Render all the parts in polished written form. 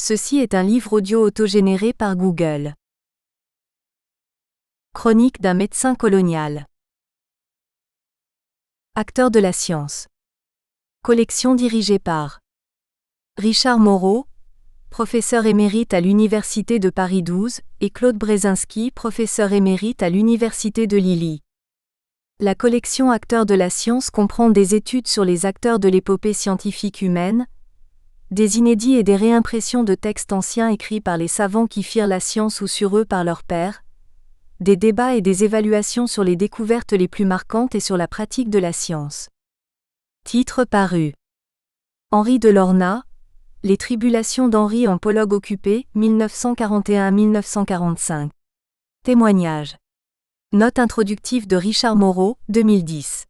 Ceci est un livre audio autogénéré par Google. Chronique d'un médecin colonial. Acteur de la science. Collection dirigée par Richard Moreau, professeur émérite à l'Université de Paris 12, et Claude Brzezinski, professeur émérite à l'Université de Lille. La collection Acteurs de la science comprend des études sur les acteurs de l'épopée scientifique humaine, des inédits et des réimpressions de textes anciens écrits par les savants qui firent la science ou sur eux par leurs pairs, des débats et des évaluations sur les découvertes les plus marquantes et sur la pratique de la science. Titre paru. Henri de Lorna, Les tribulations d'Henri en Pologne occupée, 1941-1945. Témoignage. Note introductive de Richard Moreau, 2010.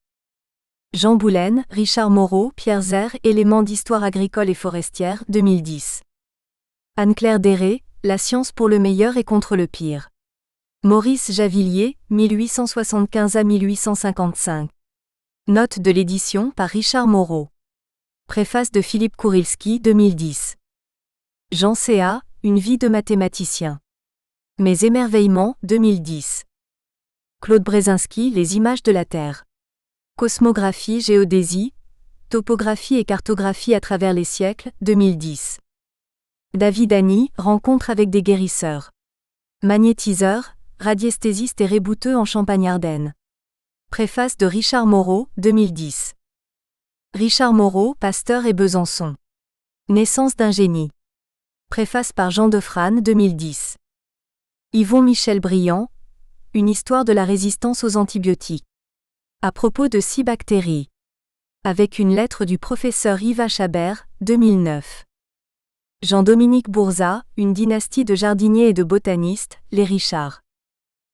Jean Boulaine, Richard Moreau, Pierre Zer, Éléments d'histoire agricole et forestière, 2010. Anne-Claire Déré, La science pour le meilleur et contre le pire. Maurice Javillier, 1875 à 1855. Note de l'édition par Richard Moreau. Préface de Philippe Kourilski, 2010. Jean C.A., Une vie de mathématicien. Mes émerveillements, 2010. Claude Brzezinski, Les images de la Terre. Cosmographie, géodésie, topographie et cartographie à travers les siècles, 2010. David Annie, Rencontre avec des guérisseurs. Magnétiseur, radiesthésiste et rébouteux en Champagne-Ardenne. Préface de Richard Moreau, 2010. Richard Moreau, Pasteur et Besançon. Naissance d'un génie. Préface par Jean Defrane, 2010. Yvon Michel Briand, Une histoire de la résistance aux antibiotiques. À propos de 6 bactéries. Avec une lettre du professeur Yves Chabert, 2009. Jean-Dominique Bourzat, Une dynastie de jardiniers et de botanistes, les Richards.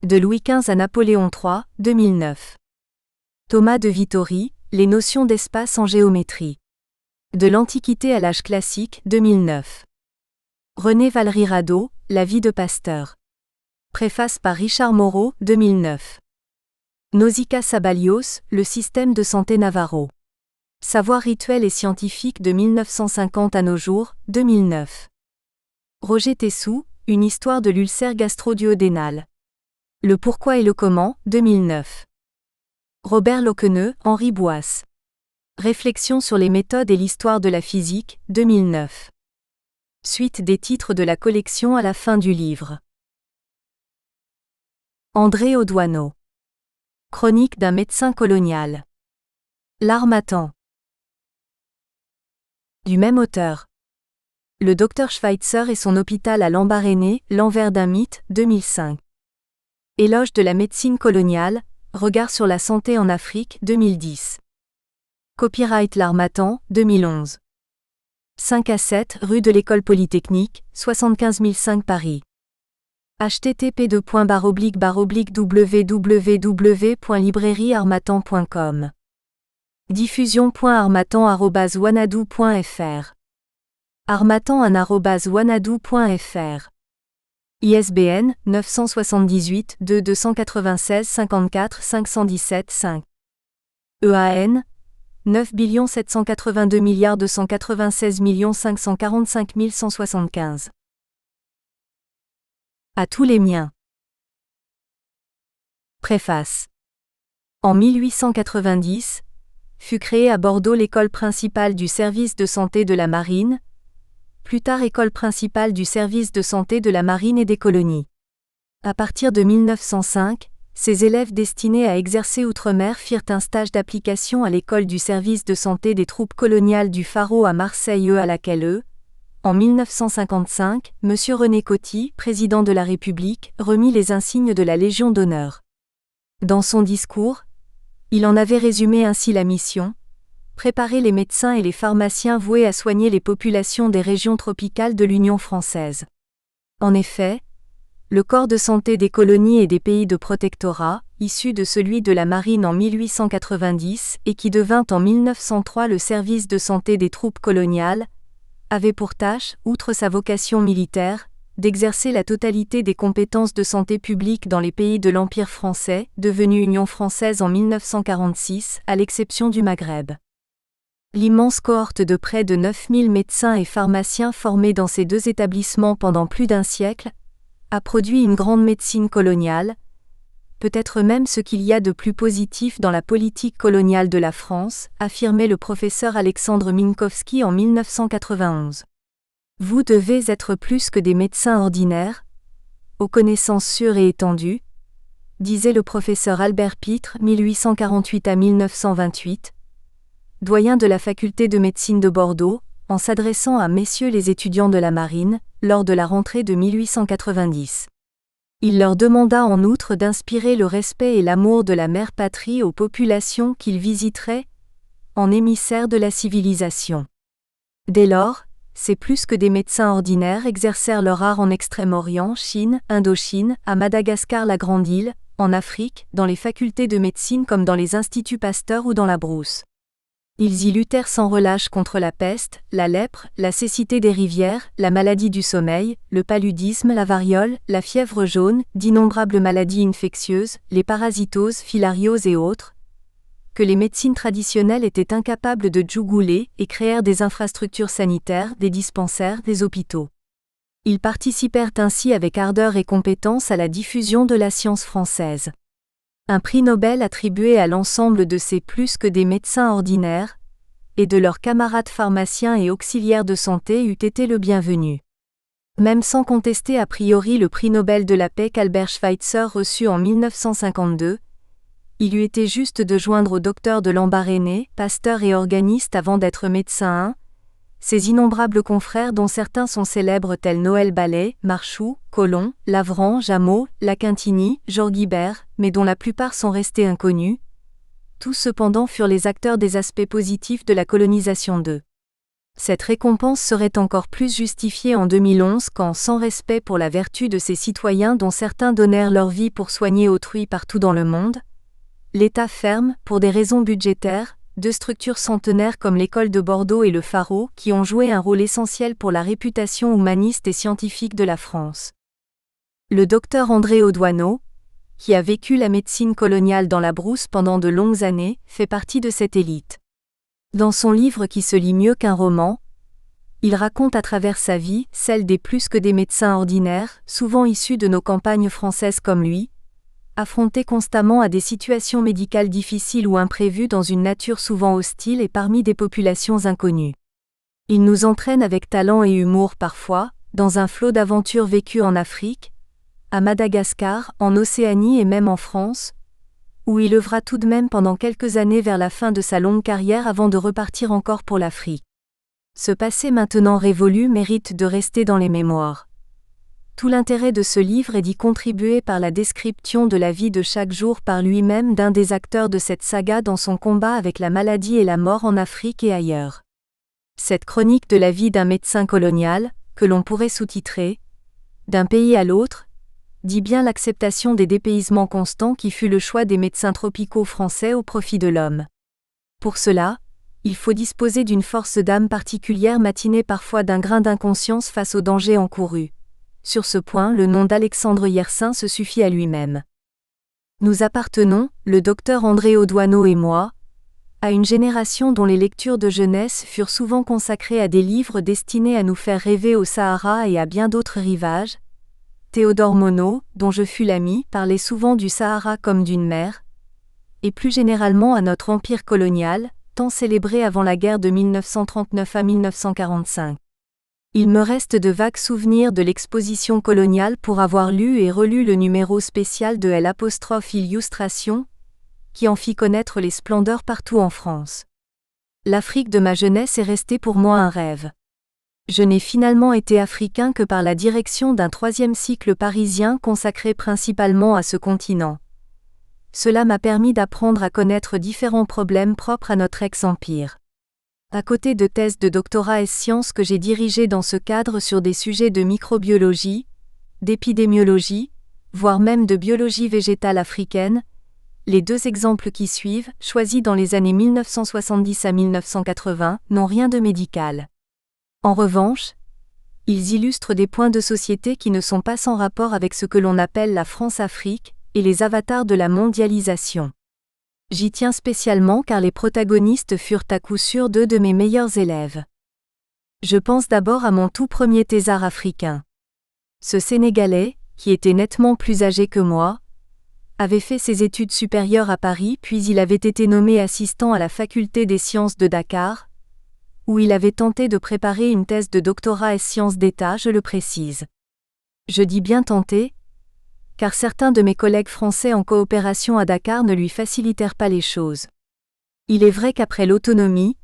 De Louis XV à Napoléon III, 2009. Thomas de Vittori, Les notions d'espace en géométrie. De l'Antiquité à l'âge classique, 2009. René Valery Rado, La vie de Pasteur. Préface par Richard Moreau, 2009. Nausicaa Sabalios, Le système de santé Navarro. Savoir rituel et scientifique de 1950 à nos jours, 2009. Roger Tessou, Une histoire de l'ulcère gastro-duodénal. Le pourquoi et le comment, 2009. Robert Loqueneux, Henri Boisse. Réflexions sur les méthodes et l'histoire de la physique, 2009. Suite des titres de la collection à la fin du livre. André Audoineau. Chronique d'un médecin colonial. L'Harmattan. Du même auteur. Le Dr Schweitzer et son hôpital à Lambaréné, L'envers d'un mythe, 2005. Éloge de la médecine coloniale, Regard sur la santé en Afrique, 2010. Copyright L'Harmattan, 2011. 5 à 7 rue de l'École Polytechnique, 75 005 Paris. http://www.librairieharmattan.com. Diffusion.harmattan@wanadoo.fr. harmattan@wanadoo.fr. ISBN 978 2 296 54 517 5. EAN 9 782 296 545 175. À tous les miens. Préface. En 1890, fut créée à Bordeaux l'école principale du service de santé de la marine, plus tard école principale du service de santé de la marine et des colonies. À partir de 1905, ces élèves destinés à exercer outre-mer firent un stage d'application à l'école du service de santé des troupes coloniales du Pharo à Marseille à laquelle en 1955, M. René Coty, président de la République, remit les insignes de la Légion d'honneur. Dans son discours, il en avait résumé ainsi la mission: préparer les médecins et les pharmaciens voués à soigner les populations des régions tropicales de l'Union française. En effet, le corps de santé des colonies et des pays de protectorat, issu de celui de la marine en 1890 et qui devint en 1903 le service de santé des troupes coloniales, avait pour tâche, outre sa vocation militaire, d'exercer la totalité des compétences de santé publique dans les pays de l'Empire français, devenu Union française en 1946, à l'exception du Maghreb. L'immense cohorte de près de 9000 médecins et pharmaciens formés dans ces deux établissements pendant plus d'un siècle a produit une grande médecine coloniale, peut-être même ce qu'il y a de plus positif dans la politique coloniale de la France, affirmait le professeur Alexandre Minkowski en 1991. Vous devez être plus que des médecins ordinaires, aux connaissances sûres et étendues, disait le professeur Albert Pitre, 1848 à 1928, doyen de la faculté de médecine de Bordeaux, en s'adressant à messieurs les étudiants de la marine, lors de la rentrée de 1890. Il leur demanda en outre d'inspirer le respect et l'amour de la mère patrie aux populations qu'ils visiteraient, en émissaires de la civilisation. Dès lors, c'est plus que des médecins ordinaires exercèrent leur art en Extrême-Orient, Chine, Indochine, à Madagascar, la Grande Île, en Afrique, dans les facultés de médecine comme dans les instituts Pasteur ou dans la brousse. Ils y luttèrent sans relâche contre la peste, la lèpre, la cécité des rivières, la maladie du sommeil, le paludisme, la variole, la fièvre jaune, d'innombrables maladies infectieuses, les parasitoses, filarioses et autres, que les médecines traditionnelles étaient incapables de jugouler et créèrent des infrastructures sanitaires, des dispensaires, des hôpitaux. Ils participèrent ainsi avec ardeur et compétence à la diffusion de la science française. Un prix Nobel attribué à l'ensemble de ces plus que des médecins ordinaires, et de leurs camarades pharmaciens et auxiliaires de santé eût été le bienvenu. Même sans contester a priori le prix Nobel de la paix qu'Albert Schweitzer reçut en 1952, il eût été juste de joindre aux docteurs de Lambaréné, pasteurs et organistes avant d'être médecins, ces innombrables confrères dont certains sont célèbres tels Noël Ballet, Marchou, Colomb, Lavran, Jameau, Laquintini, Georges Guibert, mais dont la plupart sont restés inconnus. Tous cependant furent les acteurs des aspects positifs de la colonisation d'eux. Cette récompense serait encore plus justifiée en 2011 quand, sans respect pour la vertu de ces citoyens dont certains donnèrent leur vie pour soigner autrui partout dans le monde, l'État ferme, pour des raisons budgétaires, deux structures centenaires comme l'École de Bordeaux et le Pharo, qui ont joué un rôle essentiel pour la réputation humaniste et scientifique de la France. Le docteur André Audoineau, qui a vécu la médecine coloniale dans la brousse pendant de longues années, fait partie de cette élite. Dans son livre qui se lit mieux qu'un roman, il raconte à travers sa vie, celle des plus que des médecins ordinaires, souvent issus de nos campagnes françaises comme lui, affrontés constamment à des situations médicales difficiles ou imprévues dans une nature souvent hostile et parmi des populations inconnues. Il nous entraîne avec talent et humour parfois, dans un flot d'aventures vécues en Afrique, à Madagascar, en Océanie et même en France, où il œuvra tout de même pendant quelques années vers la fin de sa longue carrière avant de repartir encore pour l'Afrique. Ce passé maintenant révolu mérite de rester dans les mémoires. Tout l'intérêt de ce livre est d'y contribuer par la description de la vie de chaque jour par lui-même d'un des acteurs de cette saga dans son combat avec la maladie et la mort en Afrique et ailleurs. Cette chronique de la vie d'un médecin colonial, que l'on pourrait sous-titrer « D'un pays à l'autre », dit bien l'acceptation des dépaysements constants qui fut le choix des médecins tropicaux français au profit de l'homme. Pour cela, il faut disposer d'une force d'âme particulière matinée parfois d'un grain d'inconscience face aux dangers encourus. Sur ce point, le nom d'Alexandre Yersin se suffit à lui-même. Nous appartenons, le docteur André Audoineau et moi, à une génération dont les lectures de jeunesse furent souvent consacrées à des livres destinés à nous faire rêver au Sahara et à bien d'autres rivages. Théodore Monod, dont je fus l'ami, parlait souvent du Sahara comme d'une mer, et plus généralement à notre empire colonial, tant célébré avant la guerre de 1939 à 1945. Il me reste de vagues souvenirs de l'exposition coloniale pour avoir lu et relu le numéro spécial de L'Illustration, qui en fit connaître les splendeurs partout en France. L'Afrique de ma jeunesse est restée pour moi un rêve. Je n'ai finalement été africain que par la direction d'un 3e cycle parisien consacré principalement à ce continent. Cela m'a permis d'apprendre à connaître différents problèmes propres à notre ex-empire. À côté de thèses de doctorat et sciences que j'ai dirigées dans ce cadre sur des sujets de microbiologie, d'épidémiologie, voire même de biologie végétale africaine, les 2 exemples qui suivent, choisis dans les années 1970 à 1980, n'ont rien de médical. En revanche, ils illustrent des points de société qui ne sont pas sans rapport avec ce que l'on appelle la France-Afrique, et les avatars de la mondialisation. J'y tiens spécialement car les protagonistes furent à coup sûr deux de mes meilleurs élèves. Je pense d'abord à mon tout premier thésard africain. Ce Sénégalais, qui était nettement plus âgé que moi, avait fait ses études supérieures à Paris puis il avait été nommé assistant à la faculté des sciences de Dakar, où il avait tenté de préparer une thèse de doctorat et sciences d'État, je le précise. Je dis bien tenté, car certains de mes collègues français en coopération à Dakar ne lui facilitèrent pas les choses. Il est vrai qu'après l'autonomie,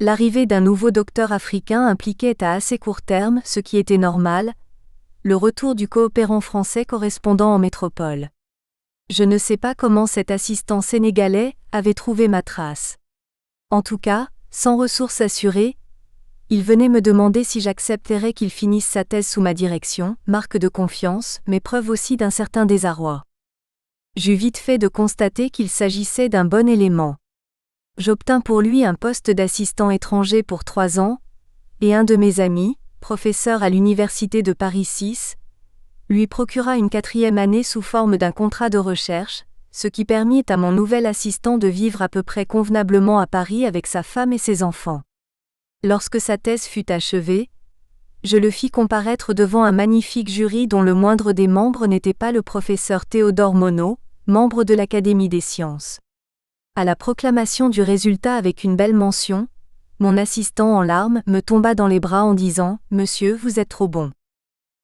l'arrivée d'un nouveau docteur africain impliquait à assez court terme, ce qui était normal, le retour du coopérant français correspondant en métropole. Je ne sais pas comment cet assistant sénégalais avait trouvé ma trace. En tout cas, sans ressources assurées, il venait me demander si j'accepterais qu'il finisse sa thèse sous ma direction, marque de confiance, mais preuve aussi d'un certain désarroi. J'eus vite fait de constater qu'il s'agissait d'un bon élément. J'obtins pour lui un poste d'assistant étranger pour 3 ans, et un de mes amis, professeur à l'université de Paris 6, lui procura une 4e année sous forme d'un contrat de recherche, ce qui permit à mon nouvel assistant de vivre à peu près convenablement à Paris avec sa femme et ses enfants. Lorsque sa thèse fut achevée, je le fis comparaître devant un magnifique jury dont le moindre des membres n'était pas le professeur Théodore Monod, membre de l'Académie des sciences. À la proclamation du résultat avec une belle mention, mon assistant en larmes me tomba dans les bras en disant « Monsieur, vous êtes trop bon ».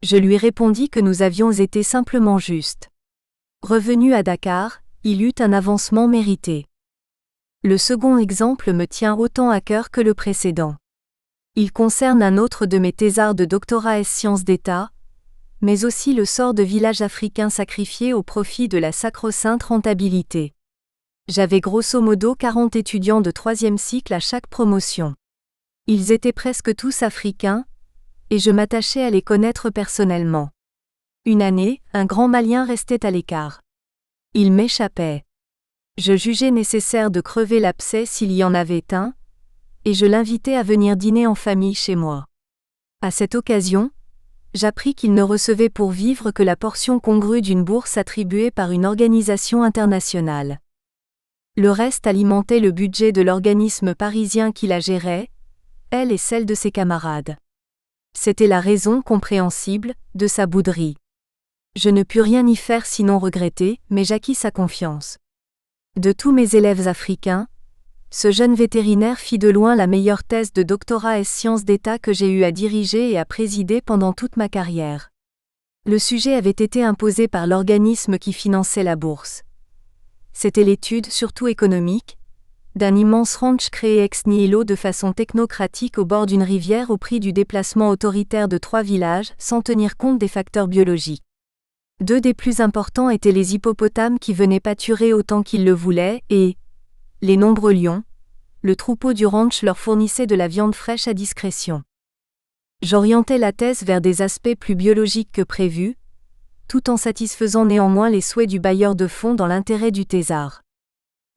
Je lui répondis que nous avions été simplement justes. Revenu à Dakar, il eut un avancement mérité. Le second exemple me tient autant à cœur que le précédent. Il concerne un autre de mes thésards de doctorat et sciences d'État, mais aussi le sort de villages africains sacrifiés au profit de la sacro-sainte rentabilité. J'avais grosso modo 40 étudiants de 3e cycle à chaque promotion. Ils étaient presque tous africains, et je m'attachais à les connaître personnellement. Une année, un grand malien restait à l'écart. Il m'échappait. Je jugeais nécessaire de crever l'abcès s'il y en avait un, et je l'invitai à venir dîner en famille chez moi. À cette occasion, j'appris qu'il ne recevait pour vivre que la portion congrue d'une bourse attribuée par une organisation internationale. Le reste alimentait le budget de l'organisme parisien qui la gérait, elle et celle de ses camarades. C'était la raison compréhensible de sa bouderie. Je ne pus rien y faire sinon regretter, mais j'acquis sa confiance. De tous mes élèves africains, ce jeune vétérinaire fit de loin la meilleure thèse de doctorat et sciences d'État que j'ai eu à diriger et à présider pendant toute ma carrière. Le sujet avait été imposé par l'organisme qui finançait la bourse. C'était l'étude, surtout économique, d'un immense ranch créé ex nihilo de façon technocratique au bord d'une rivière au prix du déplacement autoritaire de 3 villages, sans tenir compte des facteurs biologiques. 2 des plus importants étaient les hippopotames qui venaient pâturer autant qu'ils le voulaient, et les nombreux lions. Le troupeau du ranch leur fournissait de la viande fraîche à discrétion. J'orientais la thèse vers des aspects plus biologiques que prévu, tout en satisfaisant néanmoins les souhaits du bailleur de fonds dans l'intérêt du thésard.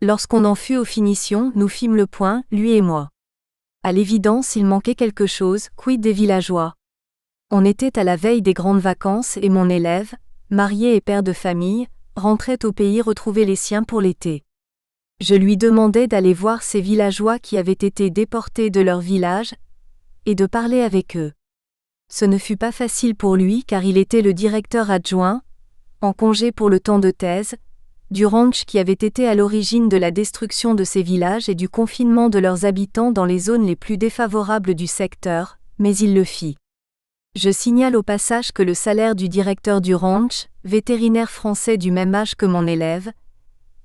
Lorsqu'on en fut aux finitions, nous fîmes le point, lui et moi. À l'évidence, il manquait quelque chose, quid des villageois. On était à la veille des grandes vacances et mon élève, marié et père de famille, rentrait au pays retrouver les siens pour l'été. Je lui demandai d'aller voir ces villageois qui avaient été déportés de leur village, et de parler avec eux. Ce ne fut pas facile pour lui car il était le directeur adjoint, en congé pour le temps de thèse, du ranch qui avait été à l'origine de la destruction de ces villages et du confinement de leurs habitants dans les zones les plus défavorables du secteur, mais il le fit. Je signale au passage que le salaire du directeur du ranch, vétérinaire français du même âge que mon élève,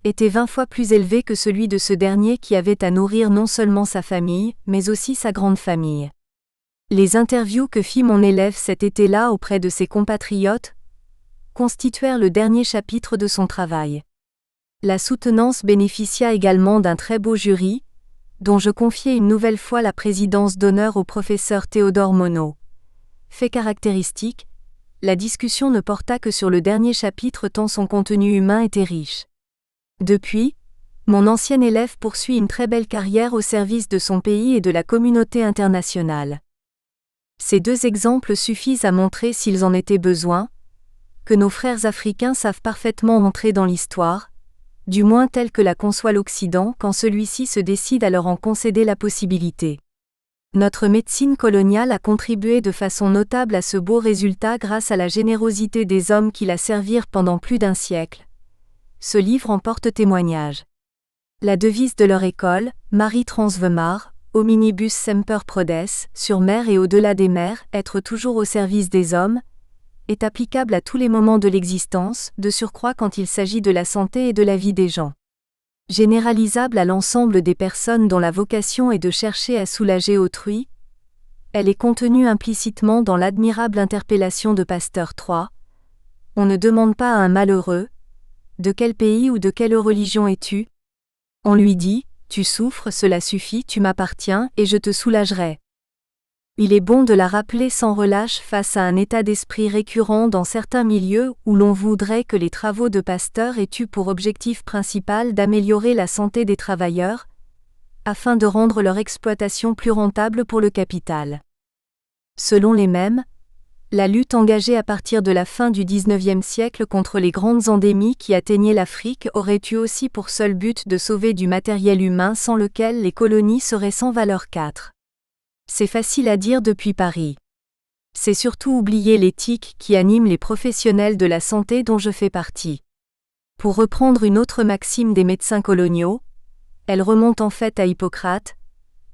était 20 fois plus élevé que celui de ce dernier qui avait à nourrir non seulement sa famille, mais aussi sa grande famille. Les interviews que fit mon élève cet été-là auprès de ses compatriotes constituèrent le dernier chapitre de son travail. La soutenance bénéficia également d'un très beau jury, dont je confiai une nouvelle fois la présidence d'honneur au professeur Théodore Monod. Fait caractéristique, la discussion ne porta que sur le dernier chapitre tant son contenu humain était riche. Depuis, mon ancien élève poursuit une très belle carrière au service de son pays et de la communauté internationale. Ces 2 exemples suffisent à montrer, s'ils en étaient besoin, que nos frères africains savent parfaitement entrer dans l'histoire, du moins telle que la conçoit l'Occident quand celui-ci se décide à leur en concéder la possibilité. Notre médecine coloniale a contribué de façon notable à ce beau résultat grâce à la générosité des hommes qui la servirent pendant plus d'un siècle. Ce livre en porte témoignage. La devise de leur école, Marie Transvemar, Hominibus Semper Prodes, sur mer et au-delà des mers, être toujours au service des hommes, est applicable à tous les moments de l'existence, de surcroît quand il s'agit de la santé et de la vie des gens. Généralisable à l'ensemble des personnes dont la vocation est de chercher à soulager autrui, elle est contenue implicitement dans l'admirable interpellation de Pasteur III. On ne demande pas à un malheureux « De quel pays ou de quelle religion es-tu » On lui dit « Tu souffres, cela suffit, tu m'appartiens, et je te soulagerai ». Il est bon de la rappeler sans relâche face à un état d'esprit récurrent dans certains milieux où l'on voudrait que les travaux de Pasteur aient eu pour objectif principal d'améliorer la santé des travailleurs, afin de rendre leur exploitation plus rentable pour le capital. Selon les mêmes, la lutte engagée à partir de la fin du XIXe siècle contre les grandes endémies qui atteignaient l'Afrique aurait eu aussi pour seul but de sauver du matériel humain sans lequel les colonies seraient sans valeur. 4. C'est facile à dire depuis Paris. C'est surtout oublier l'éthique qui anime les professionnels de la santé dont je fais partie. Pour reprendre une autre maxime des médecins coloniaux, elle remonte en fait à Hippocrate.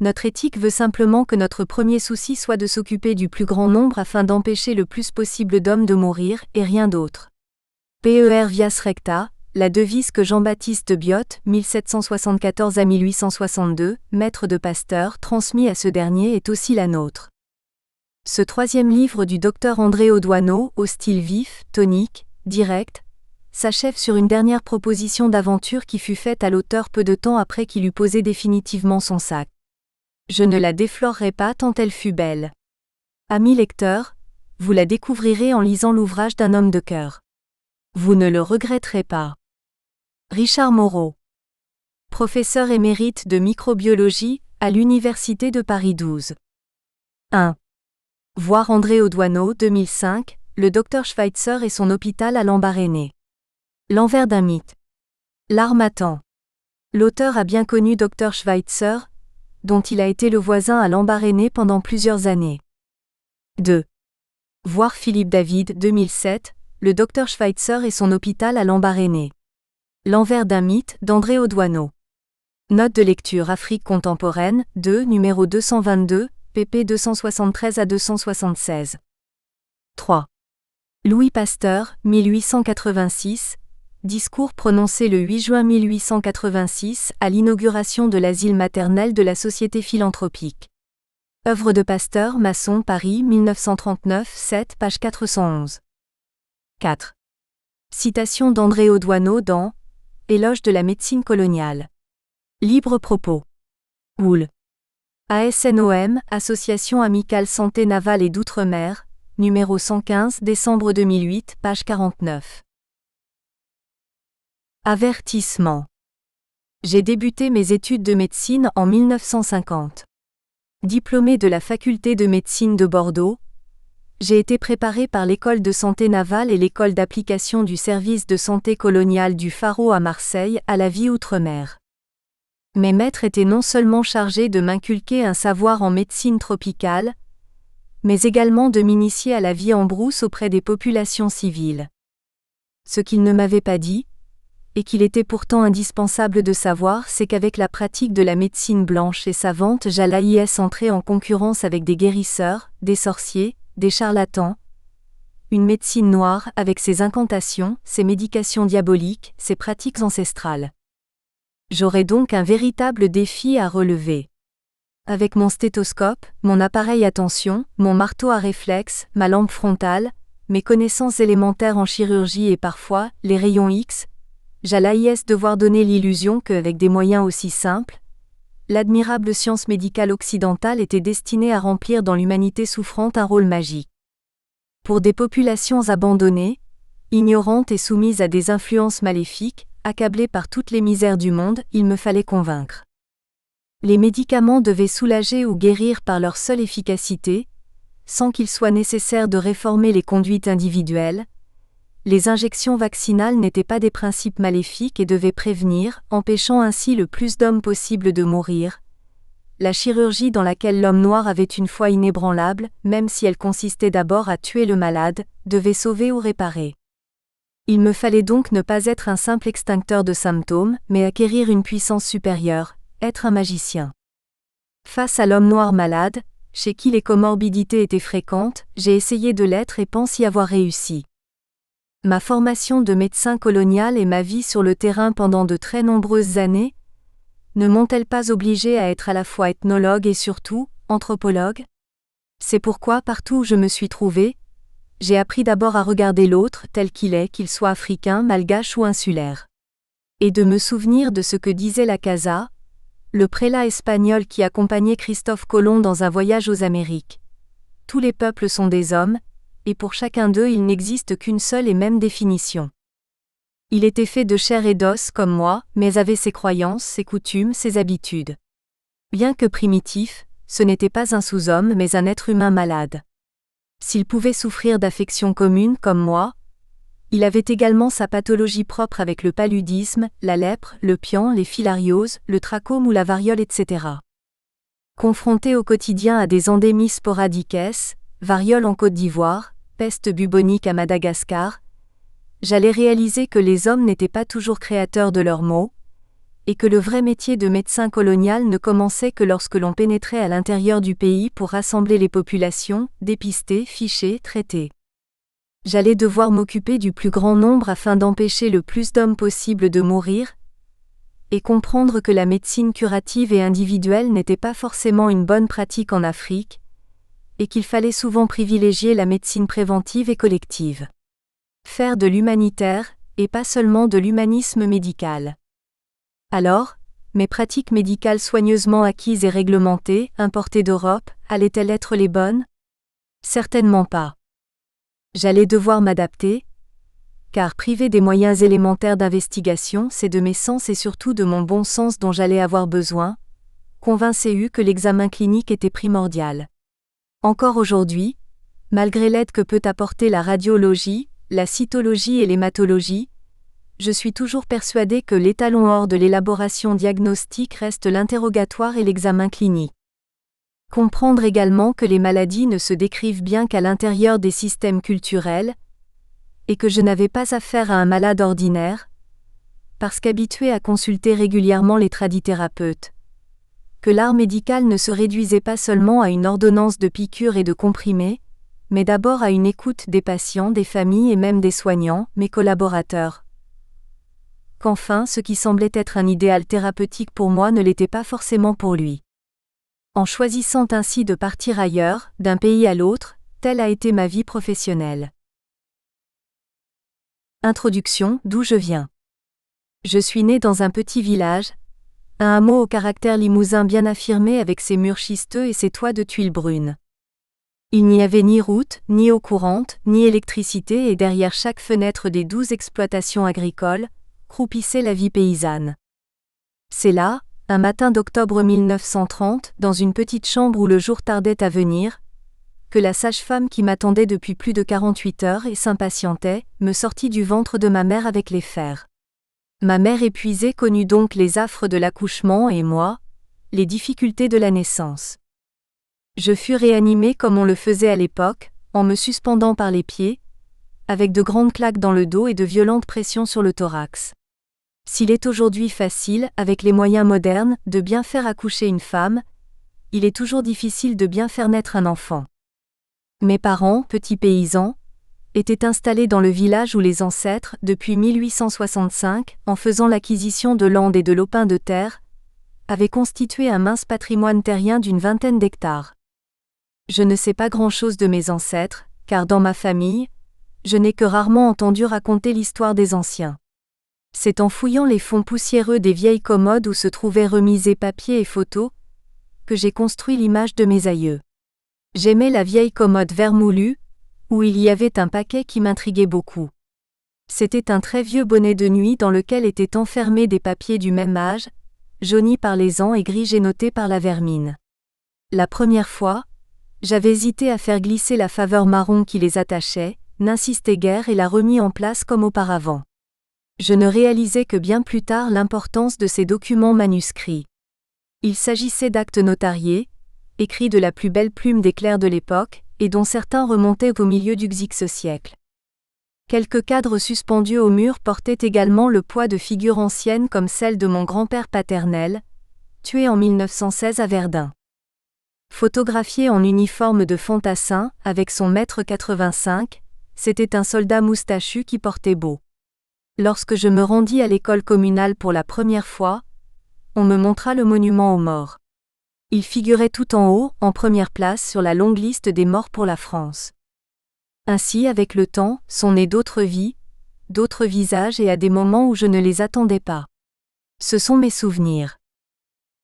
Notre éthique veut simplement que notre premier souci soit de s'occuper du plus grand nombre afin d'empêcher le plus possible d'hommes de mourir, et rien d'autre. Per vias recta, la devise que Jean-Baptiste Biot, 1774 à 1862, maître de Pasteur, transmis à ce dernier est aussi la nôtre. Ce troisième livre du docteur André Audoineau, au style vif, tonique, direct, s'achève sur une dernière proposition d'aventure qui fut faite à l'auteur peu de temps après qu'il eut posé définitivement son sac. Je ne la déflorerai pas tant elle fut belle. Amis lecteurs, vous la découvrirez en lisant l'ouvrage d'un homme de cœur. Vous ne le regretterez pas. Richard Moreau. Professeur émérite de microbiologie à l'Université de Paris 12. 1. Voir André Audoineau, 2005, le Dr Schweitzer et son hôpital à Lambaréné. L'envers d'un mythe. L'Harmattan. L'auteur a bien connu Dr Schweitzer, dont il a été le voisin à Lambaréné pendant plusieurs années. 2. Voir Philippe David, 2007, le Dr Schweitzer et son hôpital à Lambaréné. L'envers d'un mythe d'André Audoineau. Note de lecture Afrique contemporaine, 2, numéro 222, pp 273 à 276. 3. Louis Pasteur, 1886, discours prononcé le 8 juin 1886 à l'inauguration de l'asile maternel de la Société philanthropique. Œuvre de Pasteur, Masson, Paris, 1939, 7, page 411. 4. Citation d'André Audoineau dans Éloge de la médecine coloniale. Libre propos. Oul. ASNOM, Association amicale santé navale et d'outre-mer, numéro 115, décembre 2008, page 49. Avertissement. J'ai débuté mes études de médecine en 1950. Diplômé de la faculté de médecine de Bordeaux, j'ai été préparé par l'école de santé navale et l'école d'application du service de santé coloniale du Pharo à Marseille à la vie outre-mer. Mes maîtres étaient non seulement chargés de m'inculquer un savoir en médecine tropicale, mais également de m'initier à la vie en brousse auprès des populations civiles. Ce qu'ils ne m'avaient pas dit, et qu'il était pourtant indispensable de savoir, c'est qu'avec la pratique de la médecine blanche et savante, j'allais entrer en concurrence avec des guérisseurs, des sorciers, des charlatans, une médecine noire avec ses incantations, ses médications diaboliques, ses pratiques ancestrales. J'aurais donc un véritable défi à relever. Avec mon stéthoscope, mon appareil à tension, mon marteau à réflexe, ma lampe frontale, mes connaissances élémentaires en chirurgie et parfois, les rayons X, j'allais devoir donner l'illusion qu'avec des moyens aussi simples, l'admirable science médicale occidentale était destinée à remplir dans l'humanité souffrante un rôle magique. Pour des populations abandonnées, ignorantes et soumises à des influences maléfiques, accablées par toutes les misères du monde, il me fallait convaincre. Les médicaments devaient soulager ou guérir par leur seule efficacité, sans qu'il soit nécessaire de réformer les conduites individuelles, Les injections vaccinales n'étaient pas des principes maléfiques et devaient prévenir, empêchant ainsi le plus d'hommes possible de mourir. La chirurgie dans laquelle l'homme noir avait une foi inébranlable, même si elle consistait d'abord à tuer le malade, devait sauver ou réparer. Il me fallait donc ne pas être un simple extincteur de symptômes, mais acquérir une puissance supérieure, être un magicien. Face à l'homme noir malade, chez qui les comorbidités étaient fréquentes, j'ai essayé de l'être et pense y avoir réussi. Ma formation de médecin colonial et ma vie sur le terrain pendant de très nombreuses années ne m'ont-elles pas obligé à être à la fois ethnologue et surtout, anthropologue ? C'est pourquoi partout où je me suis trouvé, j'ai appris d'abord à regarder l'autre tel qu'il est, qu'il soit africain, malgache ou insulaire. Et de me souvenir de ce que disait la Casa, le prélat espagnol qui accompagnait Christophe Colomb dans un voyage aux Amériques. Tous les peuples sont des hommes, et pour chacun d'eux il n'existe qu'une seule et même définition. Il était fait de chair et d'os comme moi, mais avait ses croyances, ses coutumes, ses habitudes. Bien que primitif, ce n'était pas un sous-homme mais un être humain malade. S'il pouvait souffrir d'affections communes comme moi, il avait également sa pathologie propre avec le paludisme, la lèpre, le pian, les filarioses, le trachome ou la variole, etc. Confronté au quotidien à des endémies sporadiques, variole en Côte d'Ivoire, peste bubonique à Madagascar, j'allais réaliser que les hommes n'étaient pas toujours créateurs de leurs maux, et que le vrai métier de médecin colonial ne commençait que lorsque l'on pénétrait à l'intérieur du pays pour rassembler les populations, dépister, ficher, traiter. J'allais devoir m'occuper du plus grand nombre afin d'empêcher le plus d'hommes possible de mourir, et comprendre que la médecine curative et individuelle n'était pas forcément une bonne pratique en Afrique, et qu'il fallait souvent privilégier la médecine préventive et collective. Faire de l'humanitaire, et pas seulement de l'humanisme médical. Alors, mes pratiques médicales soigneusement acquises et réglementées, importées d'Europe, allaient-elles être les bonnes ? Certainement pas. J'allais devoir m'adapter, car privé des moyens élémentaires d'investigation, c'est de mes sens et surtout de mon bon sens dont j'allais avoir besoin, convaincu que l'examen clinique était primordial. Encore aujourd'hui, malgré l'aide que peut apporter la radiologie, la cytologie et l'hématologie, je suis toujours persuadé que l'étalon or de l'élaboration diagnostique reste l'interrogatoire et l'examen clinique. Comprendre également que les maladies ne se décrivent bien qu'à l'intérieur des systèmes culturels, et que je n'avais pas affaire à un malade ordinaire, parce qu'habitué à consulter régulièrement les tradithérapeutes, que l'art médical ne se réduisait pas seulement à une ordonnance de piqûres et de comprimés, mais d'abord à une écoute des patients, des familles et même des soignants, mes collaborateurs. Qu'enfin ce qui semblait être un idéal thérapeutique pour moi ne l'était pas forcément pour lui. En choisissant ainsi de partir ailleurs, d'un pays à l'autre, telle a été ma vie professionnelle. Introduction, d'où je viens. Je suis né dans un petit village, un hameau au caractère limousin bien affirmé avec ses murs schisteux et ses toits de tuiles brunes. Il n'y avait ni route, ni eau courante, ni électricité et derrière chaque fenêtre des 12 exploitations agricoles, croupissait la vie paysanne. C'est là, un matin d'octobre 1930, dans une petite chambre où le jour tardait à venir, que la sage-femme qui m'attendait depuis plus de 48 heures et s'impatientait, me sortit du ventre de ma mère avec les fers. Ma mère épuisée connut donc les affres de l'accouchement et moi, les difficultés de la naissance. Je fus réanimée comme on le faisait à l'époque, en me suspendant par les pieds, avec de grandes claques dans le dos et de violentes pressions sur le thorax. S'il est aujourd'hui facile, avec les moyens modernes, de bien faire accoucher une femme, il est toujours difficile de bien faire naître un enfant. Mes parents, petits paysans, étaient installés dans le village où les ancêtres, depuis 1865, en faisant l'acquisition de landes et de lopins de terre, avaient constitué un mince patrimoine terrien d'une vingtaine d'hectares. Je ne sais pas grand-chose de mes ancêtres, car dans ma famille, je n'ai que rarement entendu raconter l'histoire des anciens. C'est en fouillant les fonds poussiéreux des vieilles commodes où se trouvaient remisés papiers et photos, que j'ai construit l'image de mes aïeux. J'aimais la vieille commode vermoulue, où il y avait un paquet qui m'intriguait beaucoup. C'était un très vieux bonnet de nuit dans lequel étaient enfermés des papiers du même âge, jaunis par les ans et gris génotés par la vermine. La première fois, j'avais hésité à faire glisser la faveur marron qui les attachait, n'insistait guère et l'a remis en place comme auparavant. Je ne réalisais que bien plus tard l'importance de ces documents manuscrits. Il s'agissait d'actes notariés, écrits de la plus belle plume des clercs de l'époque, et dont certains remontaient au milieu du XIe siècle. Quelques cadres suspendus au mur portaient également le poids de figures anciennes comme celle de mon grand-père paternel, tué en 1916 à Verdun. Photographié en uniforme de fantassin, avec son mètre 85, c'était un soldat moustachu qui portait beau. Lorsque je me rendis à l'école communale pour la première fois, on me montra le monument aux morts. Il figurait tout en haut, en première place sur la longue liste des morts pour la France. Ainsi, avec le temps, sont nées d'autres vies, d'autres visages et à des moments où je ne les attendais pas. Ce sont mes souvenirs.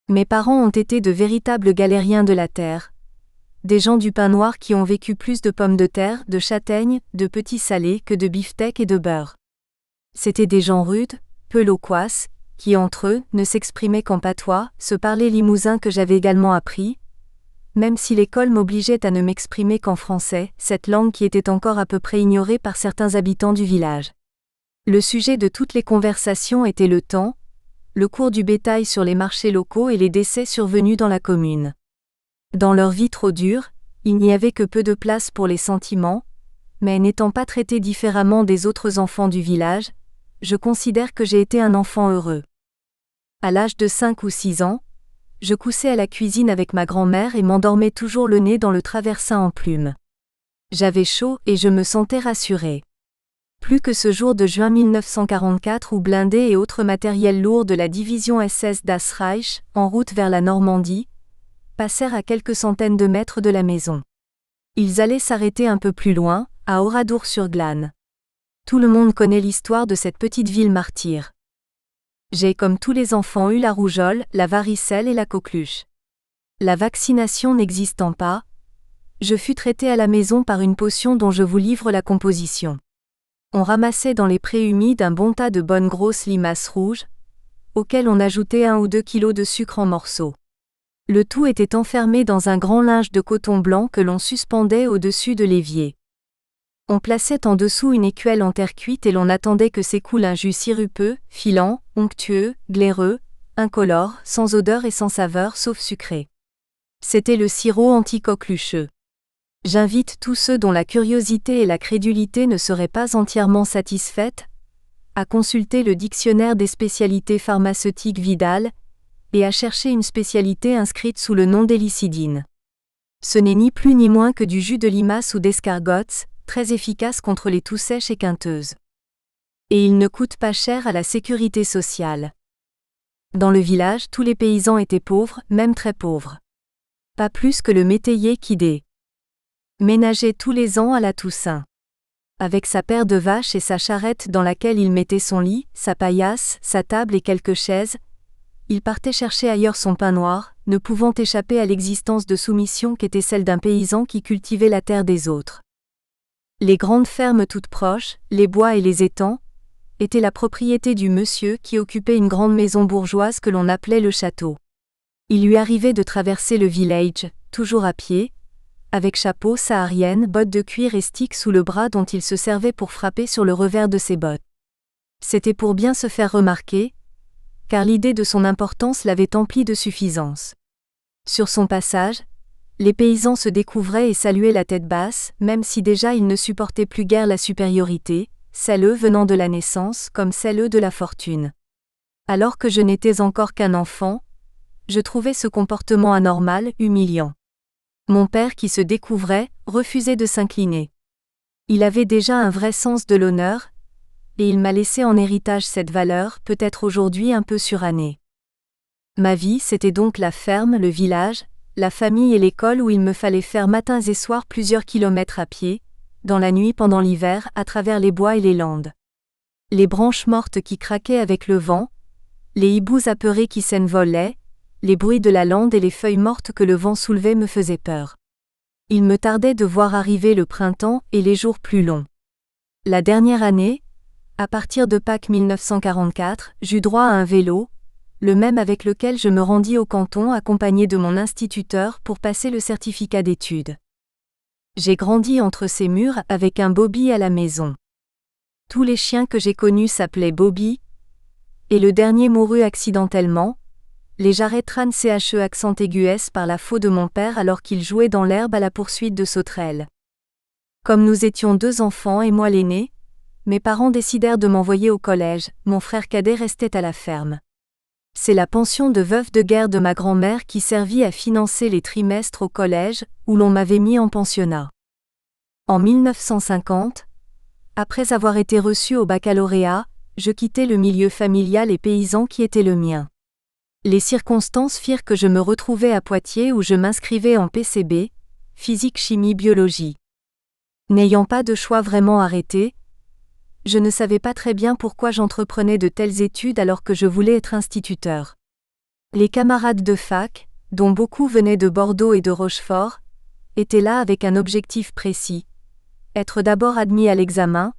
Mes parents ont été de véritables galériens de la terre, des gens du pain noir qui ont vécu plus de pommes de terre, de châtaignes, de petits salés que de beefsteak et de beurre. C'étaient des gens rudes, peu loquaces, qui entre eux ne s'exprimaient qu'en patois, se parlaient limousin que j'avais également appris, même si l'école m'obligeait à ne m'exprimer qu'en français, cette langue qui était encore à peu près ignorée par certains habitants du village. Le sujet de toutes les conversations était le temps, le cours du bétail sur les marchés locaux et les décès survenus dans la commune. Dans leur vie trop dure, il n'y avait que peu de place pour les sentiments, mais n'étant pas traité différemment des autres enfants du village, je considère que j'ai été un enfant heureux. À l'âge de 5 ou 6 ans, je coussais à la cuisine avec ma grand-mère et m'endormais toujours le nez dans le traversin en plume. J'avais chaud et je me sentais rassurée. Plus que ce jour de juin 1944 où blindés et autres matériels lourds de la division SS Das Reich, en route vers la Normandie, passèrent à quelques centaines de mètres de la maison. Ils allaient s'arrêter un peu plus loin, à Oradour-sur-Glane. Tout le monde connaît l'histoire de cette petite ville martyre. J'ai comme tous les enfants eu la rougeole, la varicelle et la coqueluche. La vaccination n'existant pas, je fus traitée à la maison par une potion dont je vous livre la composition. On ramassait dans les prés humides un bon tas de bonnes grosses limaces rouges, auxquelles on ajoutait 1 ou 2 kilos de sucre en morceaux. Le tout était enfermé dans un grand linge de coton blanc que l'on suspendait au-dessus de l'évier. On plaçait en dessous une écuelle en terre cuite et l'on attendait que s'écoule un jus sirupeux, filant, onctueux, glaireux, incolore, sans odeur et sans saveur sauf sucré. C'était le sirop anti-coquelucheux. J'invite tous ceux dont la curiosité et la crédulité ne seraient pas entièrement satisfaites à consulter le dictionnaire des spécialités pharmaceutiques Vidal et à chercher une spécialité inscrite sous le nom d'hélicidine. Ce n'est ni plus ni moins que du jus de limace ou d'escargots, très efficace contre les toux sèches et quinteuses. Et il ne coûte pas cher à la sécurité sociale. Dans le village, tous les paysans étaient pauvres, même très pauvres. Pas plus que le métayer qui déménageait tous les ans à la Toussaint. Avec sa paire de vaches et sa charrette dans laquelle il mettait son lit, sa paillasse, sa table et quelques chaises, il partait chercher ailleurs son pain noir, ne pouvant échapper à l'existence de soumission qu'était celle d'un paysan qui cultivait la terre des autres. Les grandes fermes toutes proches, les bois et les étangs, étaient la propriété du monsieur qui occupait une grande maison bourgeoise que l'on appelait le château. Il lui arrivait de traverser le village, toujours à pied, avec chapeau saharienne, bottes de cuir et stick sous le bras dont il se servait pour frapper sur le revers de ses bottes. C'était pour bien se faire remarquer, car l'idée de son importance l'avait empli de suffisance. Sur son passage, les paysans se découvraient et saluaient la tête basse, même si déjà ils ne supportaient plus guère la supériorité, celle venant de la naissance comme celle de la fortune. Alors que je n'étais encore qu'un enfant, je trouvais ce comportement anormal, humiliant. Mon père qui se découvrait, refusait de s'incliner. Il avait déjà un vrai sens de l'honneur, et il m'a laissé en héritage cette valeur, peut-être aujourd'hui un peu surannée. Ma vie, c'était donc la ferme, le village, la famille et l'école où il me fallait faire matins et soirs plusieurs kilomètres à pied, dans la nuit pendant l'hiver, à travers les bois et les landes. Les branches mortes qui craquaient avec le vent, les hiboux apeurés qui s'envolaient, les bruits de la lande et les feuilles mortes que le vent soulevait me faisaient peur. Il me tardait de voir arriver le printemps et les jours plus longs. La dernière année, à partir de Pâques 1944, j'eus droit à un vélo, le même avec lequel je me rendis au canton accompagné de mon instituteur pour passer le certificat d'études. J'ai grandi entre ces murs avec un Bobby à la maison. Tous les chiens que j'ai connus s'appelaient Bobby, et le dernier mourut accidentellement, les jarrets tran che accent aigu s par la faux de mon père alors qu'il jouait dans l'herbe à la poursuite de sauterelles. Comme nous étions 2 enfants et moi l'aîné, mes parents décidèrent de m'envoyer au collège, mon frère cadet restait à la ferme. C'est la pension de veuve de guerre de ma grand-mère qui servit à financer les trimestres au collège, où l'on m'avait mis en pensionnat. En 1950, après avoir été reçu au baccalauréat, je quittai le milieu familial et paysan qui était le mien. Les circonstances firent que je me retrouvai à Poitiers où je m'inscrivais en PCB, physique, chimie, biologie. N'ayant pas de choix vraiment arrêté, je ne savais pas très bien pourquoi j'entreprenais de telles études alors que je voulais être instituteur. Les camarades de fac, dont beaucoup venaient de Bordeaux et de Rochefort, étaient là avec un objectif précis. Être d'abord admis à l'examen,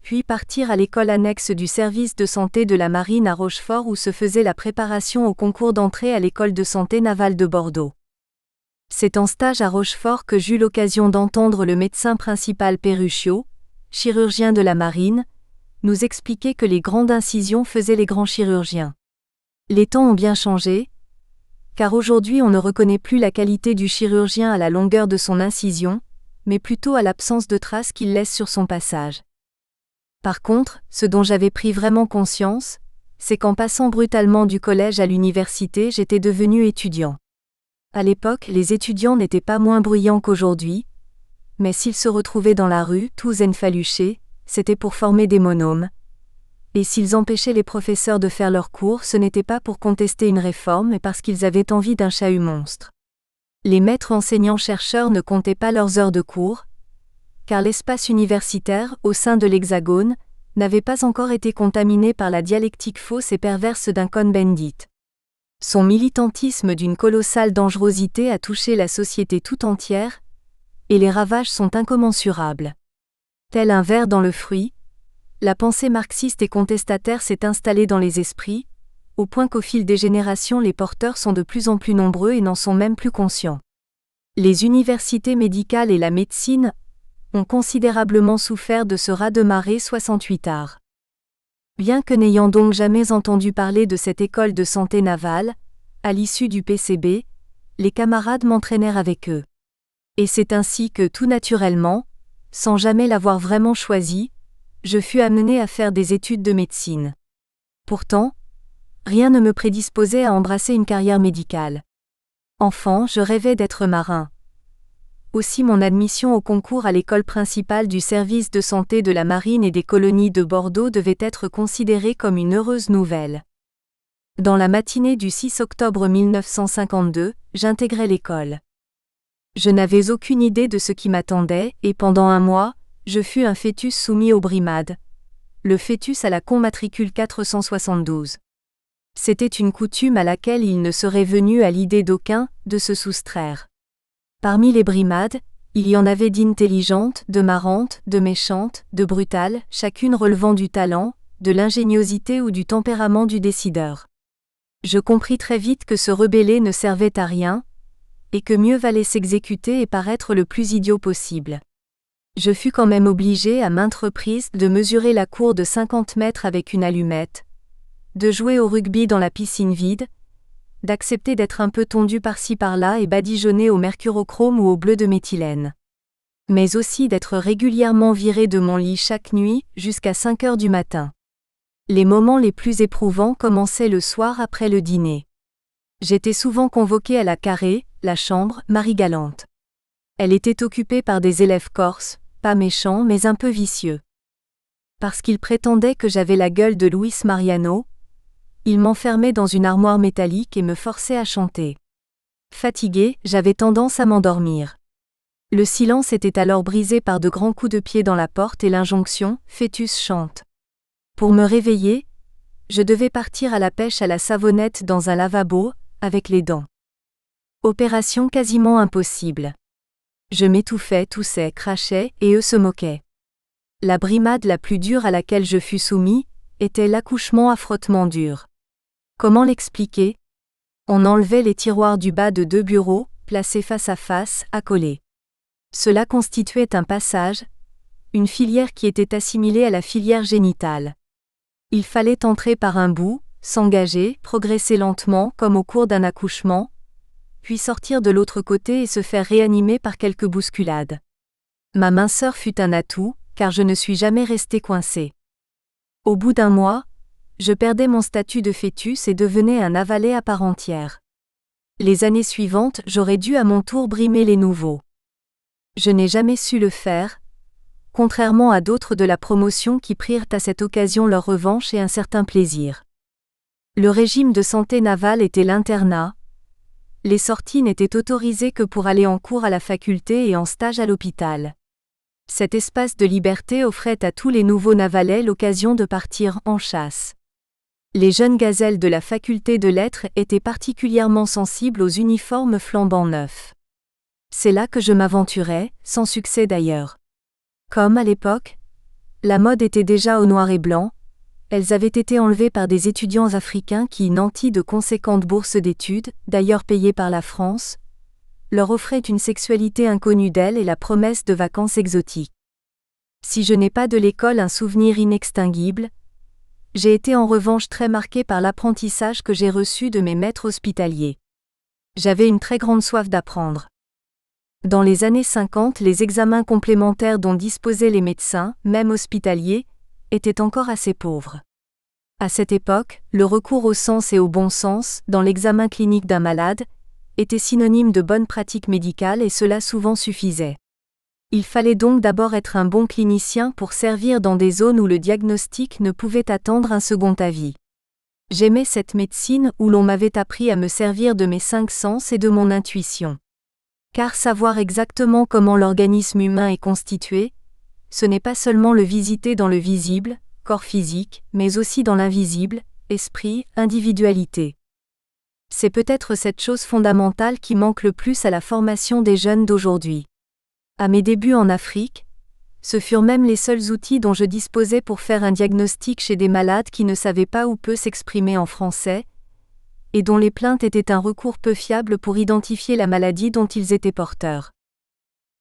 puis partir à l'école annexe du service de santé de la marine à Rochefort où se faisait la préparation au concours d'entrée à l'école de santé navale de Bordeaux. C'est en stage à Rochefort que j'eus l'occasion d'entendre le médecin principal Perruchio, chirurgien de la marine, nous expliquer que les grandes incisions faisaient les grands chirurgiens. Les temps ont bien changé, car aujourd'hui on ne reconnaît plus la qualité du chirurgien à la longueur de son incision, mais plutôt à l'absence de traces qu'il laisse sur son passage. Par contre, ce dont j'avais pris vraiment conscience, c'est qu'en passant brutalement du collège à l'université j'étais devenu étudiant. À l'époque, les étudiants n'étaient pas moins bruyants qu'aujourd'hui, mais s'ils se retrouvaient dans la rue, tous enfaluchés, c'était pour former des monômes. Et s'ils empêchaient les professeurs de faire leurs cours, ce n'était pas pour contester une réforme, mais parce qu'ils avaient envie d'un chahut monstre. Les maîtres enseignants-chercheurs ne comptaient pas leurs heures de cours, car l'espace universitaire, au sein de l'Hexagone, n'avait pas encore été contaminé par la dialectique fausse et perverse d'un Cohn-Bendit. Son militantisme d'une colossale dangerosité a touché la société tout entière, et les ravages sont incommensurables. Tel un ver dans le fruit, la pensée marxiste et contestataire s'est installée dans les esprits, au point qu'au fil des générations les porteurs sont de plus en plus nombreux et n'en sont même plus conscients. Les universités médicales et la médecine ont considérablement souffert de ce raz-de-marée 68ard. Bien que n'ayant donc jamais entendu parler de cette école de santé navale, à l'issue du PCB, les camarades m'entraînèrent avec eux. Et c'est ainsi que tout naturellement, sans jamais l'avoir vraiment choisi, je fus amené à faire des études de médecine. Pourtant, rien ne me prédisposait à embrasser une carrière médicale. Enfant, je rêvais d'être marin. Aussi mon admission au concours à l'école principale du service de santé de la marine et des colonies de Bordeaux devait être considérée comme une heureuse nouvelle. Dans la matinée du 6 octobre 1952, j'intégrai l'école. Je n'avais aucune idée de ce qui m'attendait, et pendant 1 mois, je fus un fœtus soumis au brimade. Le fœtus à la conmatricule 472. C'était une coutume à laquelle il ne serait venu à l'idée d'aucun de se soustraire. Parmi les brimades, il y en avait d'intelligentes, de marrantes, de méchantes, de brutales, chacune relevant du talent, de l'ingéniosité ou du tempérament du décideur. Je compris très vite que se rebeller ne servait à rien, et que mieux valait s'exécuter et paraître le plus idiot possible. Je fus quand même obligé à maintes reprises de mesurer la cour de 50 mètres avec une allumette, de jouer au rugby dans la piscine vide, d'accepter d'être un peu tondu par-ci par-là et badigeonné au mercurochrome ou au bleu de méthylène. Mais aussi d'être régulièrement viré de mon lit chaque nuit, jusqu'à 5 heures du matin. Les moments les plus éprouvants commençaient le soir après le dîner. J'étais souvent convoqué à la carrée, la chambre, Marie-Galante. Elle était occupée par des élèves corses, pas méchants mais un peu vicieux. Parce qu'ils prétendaient que j'avais la gueule de Luis Mariano, ils m'enfermaient dans une armoire métallique et me forçaient à chanter. Fatigué, j'avais tendance à m'endormir. Le silence était alors brisé par de grands coups de pied dans la porte et l'injonction « Fœtus chante ». Pour me réveiller, je devais partir à la pêche à la savonnette dans un lavabo, avec les dents. Opération quasiment impossible. Je m'étouffais, toussais, crachais, et eux se moquaient. La brimade la plus dure à laquelle je fus soumis, était l'accouchement à frottement dur. Comment l'expliquer ? On enlevait les tiroirs du bas de 2 bureaux, placés face à face, accolés. Cela constituait un passage, une filière qui était assimilée à la filière génitale. Il fallait entrer par un bout, s'engager, progresser lentement comme au cours d'un accouchement, puis sortir de l'autre côté et se faire réanimer par quelques bousculades. Ma minceur fut un atout, car je ne suis jamais resté coincé. Au bout d'un mois, je perdais mon statut de fœtus et devenais un avalé à part entière. Les années suivantes, j'aurais dû à mon tour brimer les nouveaux. Je n'ai jamais su le faire, contrairement à d'autres de la promotion qui prirent à cette occasion leur revanche et un certain plaisir. Le régime de santé navale était l'internat. Les sorties n'étaient autorisées que pour aller en cours à la faculté et en stage à l'hôpital. Cet espace de liberté offrait à tous les nouveaux navalais l'occasion de partir en chasse. Les jeunes gazelles de la faculté de lettres étaient particulièrement sensibles aux uniformes flambant neufs. C'est là que je m'aventurais, sans succès d'ailleurs. Comme à l'époque, la mode était déjà au noir et blanc, elles avaient été enlevées par des étudiants africains qui, nantis de conséquentes bourses d'études, d'ailleurs payées par la France, leur offraient une sexualité inconnue d'elles et la promesse de vacances exotiques. Si je n'ai pas de l'école un souvenir inextinguible, j'ai été en revanche très marqué par l'apprentissage que j'ai reçu de mes maîtres hospitaliers. J'avais une très grande soif d'apprendre. Dans les années 50, les examens complémentaires dont disposaient les médecins, même hospitaliers, étaient encore assez pauvres. À cette époque, le recours au sens et au bon sens, dans l'examen clinique d'un malade, était synonyme de bonne pratique médicale et cela souvent suffisait. Il fallait donc d'abord être un bon clinicien pour servir dans des zones où le diagnostic ne pouvait attendre un second avis. J'aimais cette médecine où l'on m'avait appris à me servir de mes 5 sens et de mon intuition. Car savoir exactement comment l'organisme humain est constitué, ce n'est pas seulement le visiter dans le visible, corps physique, mais aussi dans l'invisible, esprit, individualité. C'est peut-être cette chose fondamentale qui manque le plus à la formation des jeunes d'aujourd'hui. À mes débuts en Afrique, ce furent même les seuls outils dont je disposais pour faire un diagnostic chez des malades qui ne savaient pas ou peu s'exprimer en français, et dont les plaintes étaient un recours peu fiable pour identifier la maladie dont ils étaient porteurs.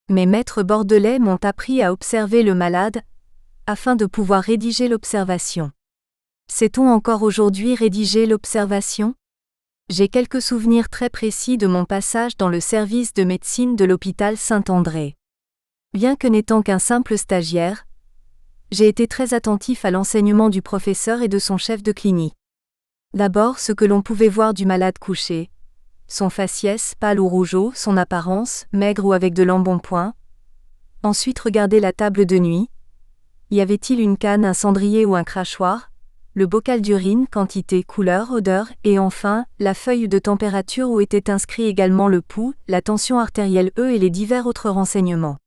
Mes maîtres bordelais m'ont appris à observer le malade, afin de pouvoir rédiger l'observation. Sait-on encore aujourd'hui rédiger l'observation ? J'ai quelques souvenirs très précis de mon passage dans le service de médecine de l'hôpital Saint-André. Bien que n'étant qu'un simple stagiaire, j'ai été très attentif à l'enseignement du professeur et de son chef de clinique. D'abord ce que l'on pouvait voir du malade couché, son faciès, pâle ou rougeaud, son apparence, maigre ou avec de l'embonpoint. Ensuite regarder la table de nuit. Y avait-il une canne, un cendrier ou un crachoir ? Le bocal d'urine, quantité, couleur, odeur, et enfin, la feuille de température où était inscrit également le pouls, la tension artérielle et les divers autres renseignements.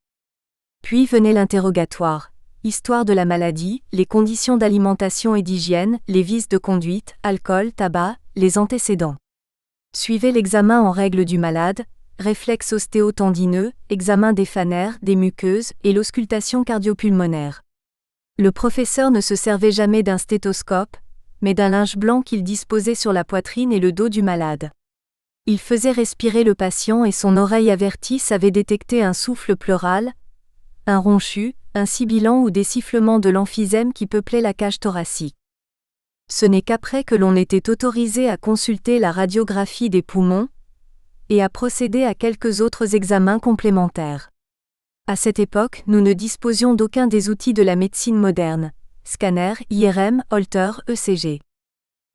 Puis venait l'interrogatoire. Histoire de la maladie, les conditions d'alimentation et d'hygiène, les vices de conduite, alcool, tabac, les antécédents. Suivait l'examen en règle du malade, réflexe ostéotendineux, examen des phanères, des muqueuses, et l'auscultation cardiopulmonaire. Le professeur ne se servait jamais d'un stéthoscope, mais d'un linge blanc qu'il disposait sur la poitrine et le dos du malade. Il faisait respirer le patient et son oreille avertie savait détecter un souffle pleural, un ronchu, un sibilant ou des sifflements de l'emphysème qui peuplait la cage thoracique. Ce n'est qu'après que l'on était autorisé à consulter la radiographie des poumons et à procéder à quelques autres examens complémentaires. À cette époque, nous ne disposions d'aucun des outils de la médecine moderne, scanner, IRM, Holter, ECG.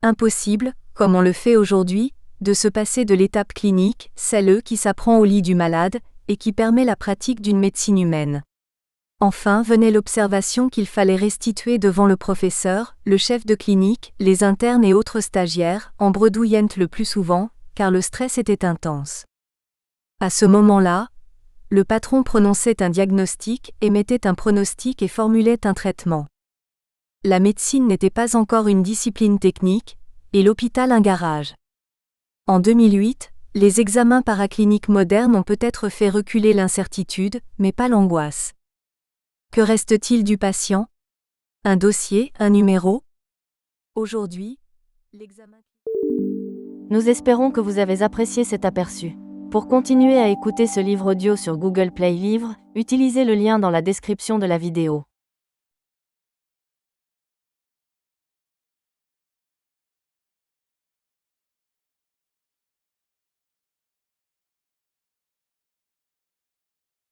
Impossible, comme on le fait aujourd'hui, de se passer de l'étape clinique, celle qui s'apprend au lit du malade, et qui permet la pratique d'une médecine humaine. Enfin venait l'observation qu'il fallait restituer devant le professeur, le chef de clinique, les internes et autres stagiaires, en bredouillant le plus souvent, car le stress était intense. À ce moment-là, le patron prononçait un diagnostic, émettait un pronostic et formulait un traitement. La médecine n'était pas encore une discipline technique, et l'hôpital un garage. En 2008, les examens paracliniques modernes ont peut-être fait reculer l'incertitude, mais pas l'angoisse. Que reste-t-il du patient ? Un dossier, un numéro ? Aujourd'hui, l'examen... Nous espérons que vous avez apprécié cet aperçu. Pour continuer à écouter ce livre audio sur Google Play Livres, utilisez le lien dans la description de la vidéo.